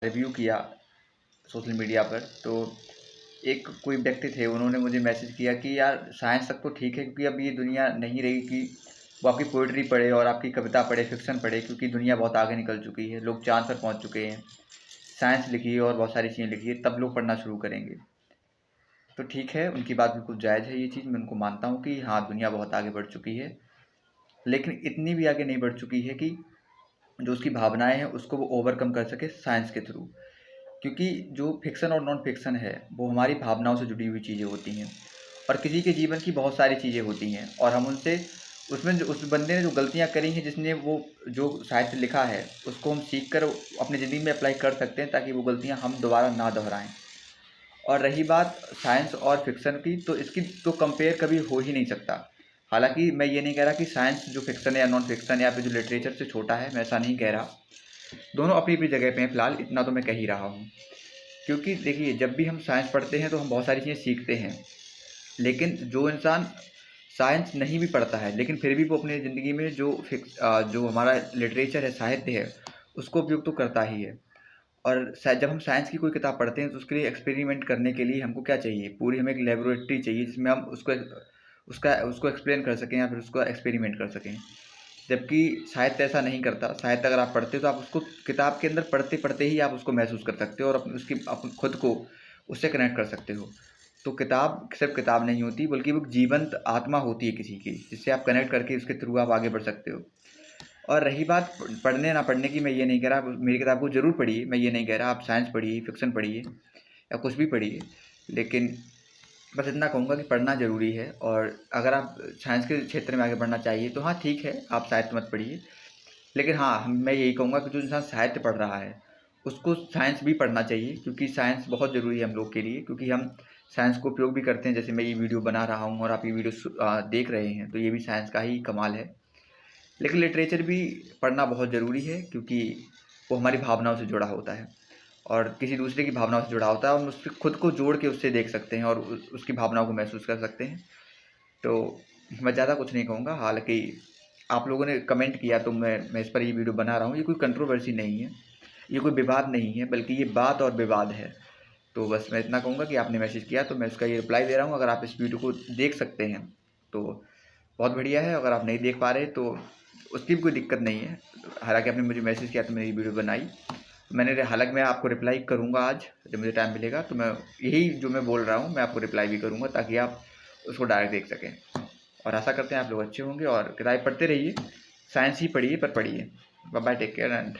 Review किया social media पर, तो एक कोई व्यक्ति थे, उन्होंने मुझे मैसेज किया कि यार साइंस तक तो ठीक है, क्योंकि अब ये दुनिया नहीं रही कि वो आपकी पोइट्री पढ़े और आपकी कविता पढ़े, फिक्शन पढ़े, क्योंकि दुनिया बहुत आगे निकल चुकी है, लोग चाँद पर पहुँच चुके हैं। साइंस लिखिए और बहुत सारी चीज़ें लिखिए, तब लोग पढ़ना शुरू करेंगे। तो ठीक है, उनकी बात बिल्कुल जायज़ है, ये चीज़ मैं उनको मानता हूँ कि हाँ, दुनिया बहुत आगे बढ़ चुकी है। लेकिन इतनी भी आगे नहीं बढ़ चुकी है कि जो उसकी भावनाएँ हैं उसको वो ओवरकम कर सके साइंस के थ्रू। क्योंकि जो फ़िक्शन और नॉन फ़िक्शन है, वो हमारी भावनाओं से जुड़ी हुई चीज़ें होती हैं, और किसी के जीवन की बहुत सारी चीज़ें होती हैं, और हम उनसे उसमें जो उस बंदे ने जो गलतियाँ करी हैं, जिसने वो जो साहित्य लिखा है, उसको हम सीख कर अपनी ज़िंदगी में अप्लाई कर सकते हैं, ताकि वो गलतियाँ हम दोबारा ना दोहराएँ। और रही बात साइंस और फ़िक्शन की, तो इसकी तो कंपेयर कभी हो ही नहीं सकता। हालाँकि मैं ये नहीं कह रहा कि साइंस जो फ़िक्शन है या नॉन फ़िक्शन या फिर जो लिटरेचर से छोटा है, मैं ऐसा नहीं कह रहा। दोनों अपनी-अपनी जगह पे हैं, फ़िलहाल इतना तो मैं कह ही रहा हूँ। क्योंकि देखिए, जब भी हम साइंस पढ़ते हैं तो हम बहुत सारी चीज़ें सीखते हैं। लेकिन जो इंसान साइंस नहीं भी पढ़ता है, लेकिन फिर भी वो अपनी ज़िंदगी में जो हमारा लिटरेचर है, साहित्य है, उसको उपयोग तो करता ही है। और जब हम साइंस की कोई किताब पढ़ते हैं, तो उसके लिए एक्सपेरिमेंट करने के लिए हमको क्या चाहिए, पूरी हमें एक लेबोरेटरी चाहिए, जिसमें हम उसको एक्सप्लेन कर सकें या फिर उसका एक्सपेरिमेंट कर सकें। जबकि साहित्य ऐसा नहीं करता। साहित्य अगर आप पढ़ते हो तो आप उसको किताब के अंदर पढ़ते-पढ़ते ही आप उसको महसूस कर सकते हो, और आप खुद को उससे कनेक्ट कर सकते हो। तो किताब सिर्फ़ किताब नहीं होती, बल्कि वो एक जीवंत आत्मा होती है किसी की, जिससे आप कनेक्ट करके उसके थ्रू आप आगे बढ़ सकते हो। और रही बात पढ़ने ना पढ़ने की, मैं ये नहीं कह रहा, मेरी किताब को ज़रूर पढ़िए, मैं ये नहीं कह रहा, आप साइंस पढ़िए, फ़िक्शन पढ़िए या कुछ भी पढ़िए। लेकिन बस इतना कहूँगा कि पढ़ना ज़रूरी है, और अगर आप साइंस के क्षेत्र में आगे बढ़ना चाहिए, तो हाँ ठीक है, आप साहित्य मत पढ़िए। लेकिन हाँ, मैं यही कहूँगा कि जो इंसान साहित्य पढ़ रहा है, उसको साइंस भी पढ़ना चाहिए, क्योंकि साइंस बहुत ज़रूरी है हम लोग के लिए, क्योंकि हम साइंस को उपयोग भी करते हैं। जैसे मैं ये वीडियो बना रहा हूँ और आप ये वीडियो देख रहे हैं, तो ये भी साइंस का ही कमाल है। लेकिन लिटरेचर भी पढ़ना बहुत ज़रूरी है, क्योंकि वो हमारी भावनाओं से जुड़ा होता है, और किसी दूसरे की भावनाओं से जुड़ा होता है, और हम उससे खुद को जोड़ के उससे देख सकते हैं, और उसकी भावनाओं को महसूस कर सकते हैं। तो मैं ज़्यादा कुछ नहीं कहूँगा। हालाँकि आप लोगों ने कमेंट किया, तो मैं इस पर ये वीडियो बना रहा हूँ। ये कोई कंट्रोवर्सी नहीं है, ये कोई विवाद नहीं है, बल्कि ये बात और विवाद है। तो बस मैं इतना कहूँगा कि आपने मैसेज किया, तो मैं उसका ये रिप्लाई दे रहा हूँ। अगर आप इस वीडियो को देख सकते हैं तो बहुत बढ़िया है, अगर आप नहीं देख पा रहे तो उसकी भी कोई दिक्कत नहीं है। हालाँकि आपने मुझे मैसेज किया, तो मैंने ये वीडियो बनाई। हालाँकि मैं आपको रिप्लाई करूँगा आज, जब मुझे टाइम मिलेगा, तो मैं यही जो मैं बोल रहा हूँ, मैं आपको रिप्लाई भी करूँगा, ताकि आप उसको डायरेक्ट देख सकें। और आशा करते हैं आप लोग अच्छे होंगे, और किताबें पढ़ते रहिए, साइंस ही पढ़िए, पर पढ़िए। Bye bye, take care and